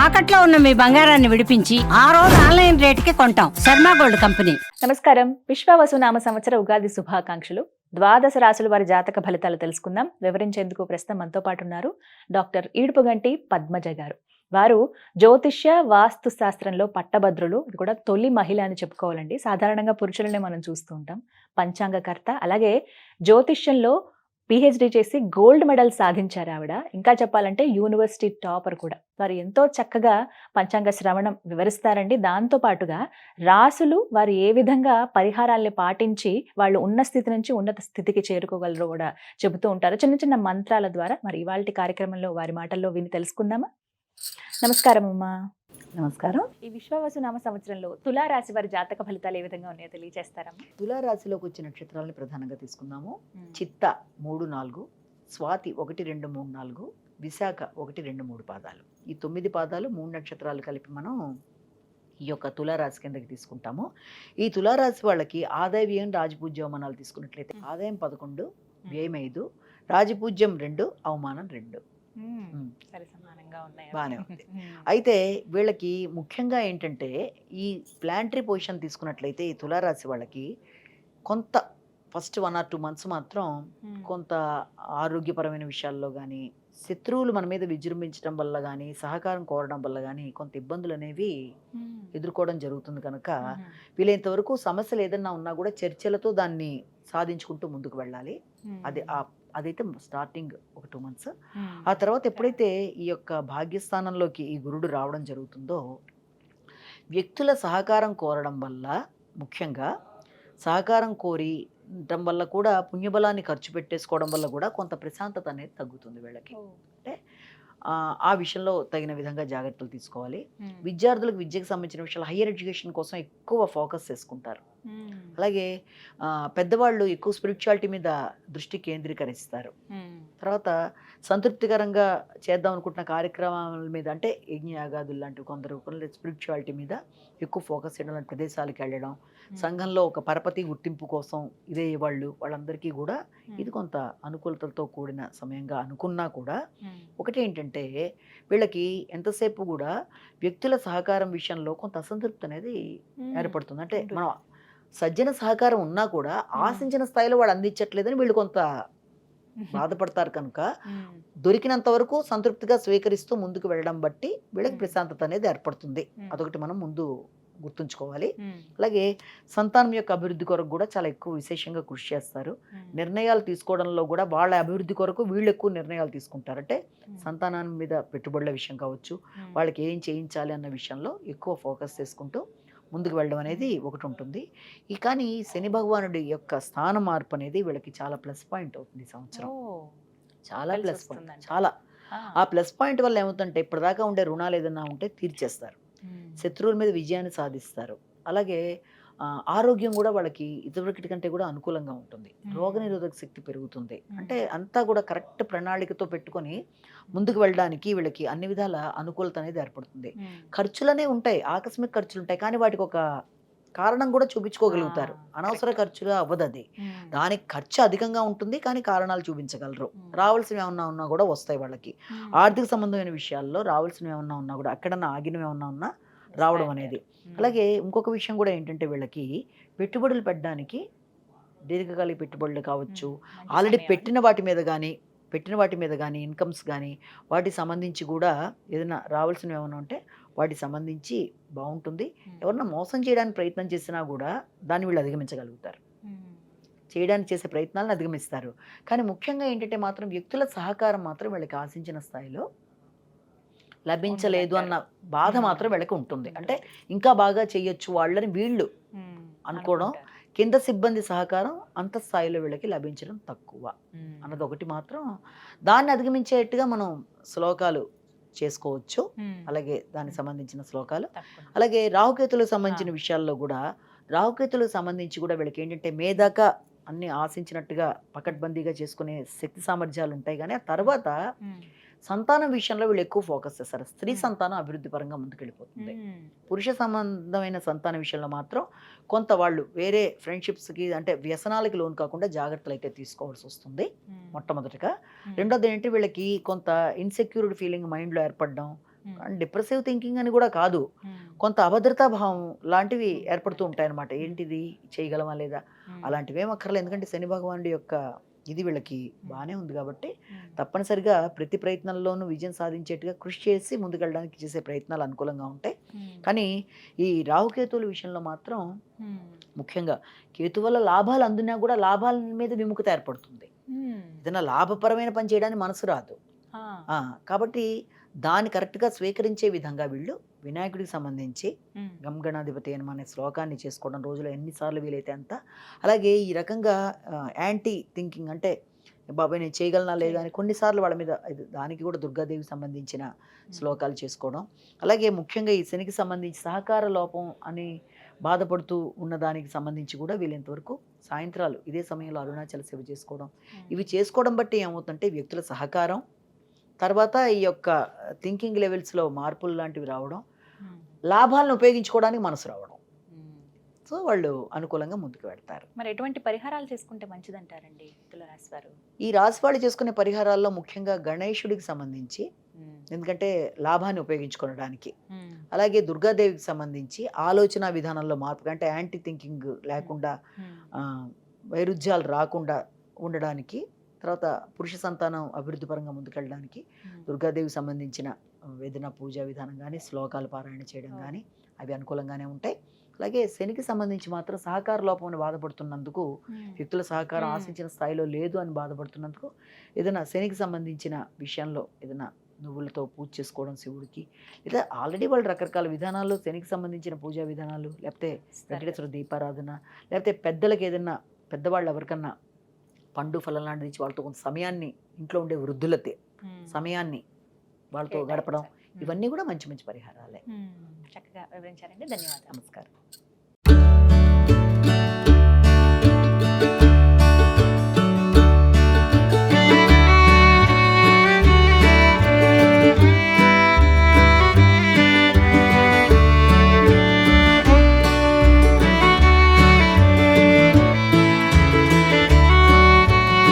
తాకట్లో ఉన్న మీ బంగారాన్ని విడిపించి ఆ రోజు ఆన్లైన్ రేటుకి కొంటాం. Sharma gold company. నమస్కారం. విశ్వావసు నామ సంవత్సర ఉగాది శుభాకాంక్షలు. ద్వాదశ రాశుల వారి జాతక ఫలితాలు తెలుసుకుందాం. వివరించేందుకు ప్రస్తుతం మనతో పాటు ఉన్నారు డాక్టర్ ఈడుపుగంటి పద్మజ గారు. వారు జ్యోతిష్య వాస్తు శాస్త్రంలో పట్టభద్రులు. ఇది కూడా తొలి మహిళ అని చెప్పుకోవాలండి. సాధారణంగా పురుషులనే మనం చూస్తూ ఉంటాం. పంచాంగకర్త, అలాగే జ్యోతిష్యంలో పిహెచ్డి చేసి గోల్డ్ మెడల్ సాధించారు ఆవిడ. ఇంకా చెప్పాలంటే యూనివర్సిటీ టాపర్ కూడా. వారు ఎంతో చక్కగా పంచాంగ శ్రవణం వివరిస్తారండి. దాంతో పాటుగా రాసులు వారు ఏ విధంగా పరిహారాల్ని పాటించి వాళ్ళు ఉన్న స్థితి నుంచి ఉన్నత స్థితికి చేరుకోగలరో కూడా చెబుతూ ఉంటారు చిన్న చిన్న మంత్రాల ద్వారా. మరి ఇవాళ కార్యక్రమంలో వారి మాటల్లో విని తెలుసుకుందామా? నమస్కారం అమ్మా. నమస్కారం. ఈ విశ్వావసు నామ సంవత్సరంలో తులారాశి వారి జాతక ఫలితాలు ఏ విధంగా ఉన్నాయో తెలియజేస్తారమ్మా? తులారాశిలోకి వచ్చే నక్షత్రాలని ప్రధానంగా తీసుకుందాము. చిత్త 3, 4, స్వాతి 1, 2, 3, 4, విశాఖ 1, 2, 3 పాదాలు. ఈ 9 పాదాలు 3 నక్షత్రాలు కలిపి మనం ఈ యొక్క తులారాశి కిందకి తీసుకుంటాము. ఈ తులారాశి వాళ్ళకి ఆదాయ వ్యయం రాజపూజ్య అవమానాలు తీసుకున్నట్లయితే ఆదాయం 11, వ్యయం 5, రాజపూజ్యం 2, అవమానం 2. బాగానే ఉంది. అయితే వీళ్ళకి ముఖ్యంగా ఏంటంటే ఈ ప్లాంటరీ పొజిషన్ తీసుకున్నట్లయితే ఈ తులారాశి వాళ్ళకి కొంత ఫస్ట్ 1 or 2 months మాత్రం కొంత ఆరోగ్యపరమైన విషయాల్లో కానీ, శత్రువులు మన మీద విజృంభించడం వల్ల కానీ, సహకారం కోరడం వల్ల కానీ కొంత ఇబ్బందులు అనేవి ఎదుర్కోవడం జరుగుతుంది. కనుక వీలైనంత వరకు సమస్యలు ఏదన్నా ఉన్నా కూడా చర్చలతో దాన్ని సాధించుకుంటూ ముందుకు వెళ్ళాలి. అదైతే స్టార్టింగ్ ఒక 2 months. ఆ తర్వాత ఎప్పుడైతే ఈ యొక్క భాగ్యస్థానంలోకి ఈ గురుడు రావడం జరుగుతుందో, వ్యక్తుల సహకారం కోరడం వల్ల, ముఖ్యంగా సహకారం కోరడం వల్ల కూడా పుణ్యబలాన్ని ఖర్చు పెట్టేసుకోవడం వల్ల కూడా కొంత ప్రశాంతత అనేది తగ్గుతుంది వీళ్ళకి. అంటే ఆ విషయంలో తగిన విధంగా జాగ్రత్తలు తీసుకోవాలి. విద్యార్థులకు విద్యకు సంబంధించిన విషయాలు హయ్యర్ ఎడ్యుకేషన్ కోసం ఎక్కువ ఫోకస్ చేసుకుంటారు. అలాగే పెద్దవాళ్ళు ఎక్కువ స్పిరిచువాలిటీ మీద దృష్టి కేంద్రీకరిస్తారు. తర్వాత సంతృప్తికరంగా చేద్దాం అనుకుంటున్న కార్యక్రమాల మీద, అంటే యజ్ఞయాగాదులు లాంటివి, కొందరు స్పిరిచువాలిటీ మీద ఎక్కువ ఫోకస్ చేయడం, లాంటి ప్రదేశాలకు వెళ్ళడం, సంఘంలో ఒక పరపతి గుర్తింపు కోసం ఇదే వాళ్ళందరికీ కూడా ఇది కొంత అనుకూలతలతో కూడిన సమయంగా అనుకున్నా కూడా, ఒకటి ఏంటంటే వీళ్ళకి ఎంతసేపు కూడా వ్యక్తుల సహకారం విషయంలో కొంత అసంతృప్తి అనేది ఏర్పడుతుంది. అంటే మనం సజ్జన సహకారం ఉన్నా కూడా ఆశించిన స్థాయిలో వాళ్ళు అందించట్లేదని వీళ్ళు కొంత బాధపడతారు. కనుక దొరికినంత వరకు సంతృప్తిగా స్వీకరిస్తూ ముందుకు వెళ్ళడం బట్టి వీళ్ళకి ప్రశాంతత అనేది ఏర్పడుతుంది. అదొకటి మనం ముందు గుర్తుంచుకోవాలి. అలాగే సంతానం యొక్క అభివృద్ధి కొరకు కూడా చాలా ఎక్కువ విశేషంగా కృషి చేస్తారు. నిర్ణయాలు తీసుకోవడంలో కూడా వాళ్ళ అభివృద్ధి కొరకు వీళ్ళు ఎక్కువ నిర్ణయాలు తీసుకుంటారు. అంటే సంతానం మీద పెట్టుబడుల విషయం కావచ్చు, వాళ్ళకి ఏం చేయించాలి అన్న విషయంలో ఎక్కువ ఫోకస్ చేసుకుంటూ ముందుకు వెళ్ళడం అనేది ఒకటి ఉంటుంది. కానీ శని భగవానుడి యొక్క స్థాన మార్పు అనేది వీళ్ళకి చాలా ప్లస్ పాయింట్ అవుతుంది ఈ సంవత్సరం. చాలా ప్లస్ పాయింట్, చాలా. ఆ ప్లస్ పాయింట్ వల్ల ఏమవుతుందంటే ఇప్పటిదాకా ఉండే రుణాలు ఏదైనా ఉంటే తీర్చేస్తారు, శత్రువుల మీద విజయాన్ని సాధిస్తారు. అలాగే ఆరోగ్యం కూడా వాళ్ళకి ఇదివరకటి కంటే కూడా అనుకూలంగా ఉంటుంది. రోగనిరోధక శక్తి పెరుగుతుంది. అంటే అంతా కూడా కరెక్ట్ ప్రణాళికతో పెట్టుకొని ముందుకు వెళ్ళడానికి వీళ్ళకి అన్ని విధాల అనుకూలత అనేది ఏర్పడుతుంది. ఖర్చులనే ఉంటాయి, ఆకస్మిక ఖర్చులు ఉంటాయి, కానీ వాటికి ఒక కారణం కూడా చూపించుకోగలుగుతారు. అనవసర ఖర్చుగా అవ్వదు అది. దానికి ఖర్చు అధికంగా ఉంటుంది, కానీ కారణాలు చూపించగలరు. రావాల్సినవి ఏమన్నా ఉన్నా కూడా వస్తాయి వాళ్ళకి. ఆర్థిక సంబంధమైన విషయాల్లో రావాల్సినవి ఏమన్నా ఉన్నా కూడా, అక్కడన్నా ఆగినవి ఏమన్నా ఉన్నా రావడం అనేది. అలాగే ఇంకొక విషయం కూడా ఏంటంటే వీళ్ళకి పెట్టుబడులు పెట్టడానికి, దీర్ఘకాలిక పెట్టుబడులు కావచ్చు, ఆల్రెడీ పెట్టిన వాటి మీద కానీ ఇన్కమ్స్ కానీ వాటికి సంబంధించి కూడా ఏదైనా రావాల్సినవి ఏమైనా ఉంటే వాటికి సంబంధించి బాగుంటుంది. ఎవరన్నా మోసం చేయడానికి ప్రయత్నం చేసినా కూడా దాన్ని వీళ్ళు అధిగమించగలుగుతారు, చేయడానికి చేసే ప్రయత్నాలను అధిగమిస్తారు. కానీ ముఖ్యంగా ఏంటంటే మాత్రం వ్యక్తుల సహకారం మాత్రం వీళ్ళకి ఆశించిన స్థాయిలో లభించలేదు అన్న బాధ మాత్రం వీళ్ళకి ఉంటుంది. అంటే ఇంకా బాగా చేయొచ్చు వాళ్ళని వీళ్ళు అనుకోవడం, కింద సిబ్బంది సహకారం అంత స్థాయిలో వీళ్ళకి లభించడం తక్కువ అన్నది ఒకటి మాత్రం. దాన్ని అధిగమించేట్టుగా మనం శ్లోకాలు చేసుకోవచ్చు. అలాగే దానికి సంబంధించిన శ్లోకాలు, అలాగే రాహుకేతులకు సంబంధించిన విషయాల్లో కూడా, రాహుకేతులకు సంబంధించి కూడా వీళ్ళకి ఏంటంటే మేదాకా అన్ని ఆశించినట్టుగా పకడ్బందీగా చేసుకునే శక్తి సామర్థ్యాలు ఉంటాయి. కానీ ఆ తర్వాత సంతానం విషయంలో వీళ్ళు ఎక్కువ ఫోకస్ చేస్తారు. స్త్రీ సంతానం అభివృద్ధి పరంగా ముందుకెళ్ళిపోతుంది. పురుష సంబంధమైన సంతాన విషయంలో మాత్రం కొంత వాళ్ళు వేరే ఫ్రెండ్షిప్స్కి, అంటే వ్యసనాలకి లోన్ కాకుండా జాగ్రత్తలు అయితే తీసుకోవాల్సి వస్తుంది మొట్టమొదటిగా. రెండోది ఏంటంటే వీళ్ళకి కొంత ఇన్సెక్యూరిటీ ఫీలింగ్ మైండ్లో ఏర్పడడం, అండ్ డిప్రెసివ్ థింకింగ్ అని కూడా కాదు, కొంత అభద్రతా భావం లాంటివి ఏర్పడుతూ ఉంటాయి అనమాట. ఏంటిది చేయగలమా లేదా అలాంటివి ఏం అక్కర్లేదు, ఎందుకంటే శని భగవానుడి యొక్క ఇది వీళ్ళకి బాగానే ఉంది కాబట్టి తప్పనిసరిగా ప్రతి ప్రయత్నంలోనూ విజయం సాధించేట్టుగా కృషి చేసి ముందుకెళ్ళడానికి చేసే ప్రయత్నాలు అనుకూలంగా ఉంటాయి. కానీ ఈ రాహుకేతువుల విషయంలో మాత్రం ముఖ్యంగా కేతు వల్ల లాభాలు అందునా కూడా లాభాల మీద విముఖత ఏర్పడుతుంది. ఏదైనా లాభపరమైన పని చేయడానికి మనసు రాదు. కాబట్టి దాన్ని కరెక్ట్గా స్వీకరించే విధంగా వీళ్ళు వినాయకుడికి సంబంధించి గంగణాధిపతి అనే శ్లోకాన్ని చేసుకోవడం రోజులో ఎన్నిసార్లు వీలైతే అంత. అలాగే ఈ రకంగా యాంటీ థింకింగ్ అంటే బాబాయ్ నేను చేయగలనా లేదా అని కొన్నిసార్లు వాళ్ళ మీద దానికి కూడా దుర్గాదేవికి సంబంధించిన శ్లోకాలు చేసుకోవడం. అలాగే ముఖ్యంగా ఈ శనికి సంబంధించి సహకార లోపం అని బాధపడుతూ ఉన్న దానికి సంబంధించి కూడా వీళ్ళంతవరకు సాయంత్రాలు ఇదే సమయంలో అరుణాచల సేవ చేసుకోవడం. ఇవి చేసుకోవడం బట్టి ఏమవుతుందంటే వ్యక్తుల సహకారం, తర్వాత ఈ యొక్క థింకింగ్ లెవెల్స్లో మార్పులు లాంటివి రావడం, లాభాలను ఉపయోగించుకోవడానికి మనసు రావడం. సో వాళ్ళు అనుకూలంగా ముందుకు వెళ్తారు. మరి ఎటువంటి పరిహారాలు చేసుకుంటే మంచిదంటారండి తులారాశి వారు? ఈ రాశి వాళ్ళు చేసుకునే పరిహారాల్లో ముఖ్యంగా గణేశుడికి సంబంధించి, ఎందుకంటే లాభాన్ని ఉపయోగించుకోవడానికి, అలాగే దుర్గాదేవికి సంబంధించి ఆలోచన విధానంలో మార్పు అంటే యాంటీ థింకింగ్ లేకుండా వైరుధ్యాలు రాకుండా ఉండడానికి, తర్వాత పురుష సంతానం అభివృద్ధి పరంగా ముందుకెళ్ళడానికి దుర్గాదేవికి సంబంధించిన వేదన పూజా విధానం కానీ శ్లోకాలు పారాయణ చేయడం కానీ అవి అనుకూలంగానే ఉంటాయి. అలాగే శనికి సంబంధించి మాత్రం సహకార లోపం అని బాధపడుతున్నందుకు, వ్యక్తుల సహకారం ఆశించిన స్థాయిలో లేదు అని బాధపడుతున్నందుకు ఏదైనా శనికి సంబంధించిన విషయంలో ఏదైనా నువ్వులతో పూజ చేసుకోవడం శివుడికి, లేదా ఆల్రెడీ వాళ్ళు రకరకాల విధానాల్లో శనికి సంబంధించిన పూజా విధానాలు, లేకపోతే వెంకటేశ్వర దీపారాధన, లేకపోతే పెద్దలకు ఏదైనా పెద్దవాళ్ళు ఎవరికన్నా పండు ఫలం లాంటిది ఇచ్చి వాళ్ళతో కొంత సమయాన్ని, ఇంట్లో ఉండే వృద్ధులతే సమయాన్ని వాళ్ళతో గడపడం, ఇవన్నీ కూడా మంచి మంచి పరిహారాలే. చక్కగా వివరించారండి. ధన్యవాదాలు. నమస్కారం.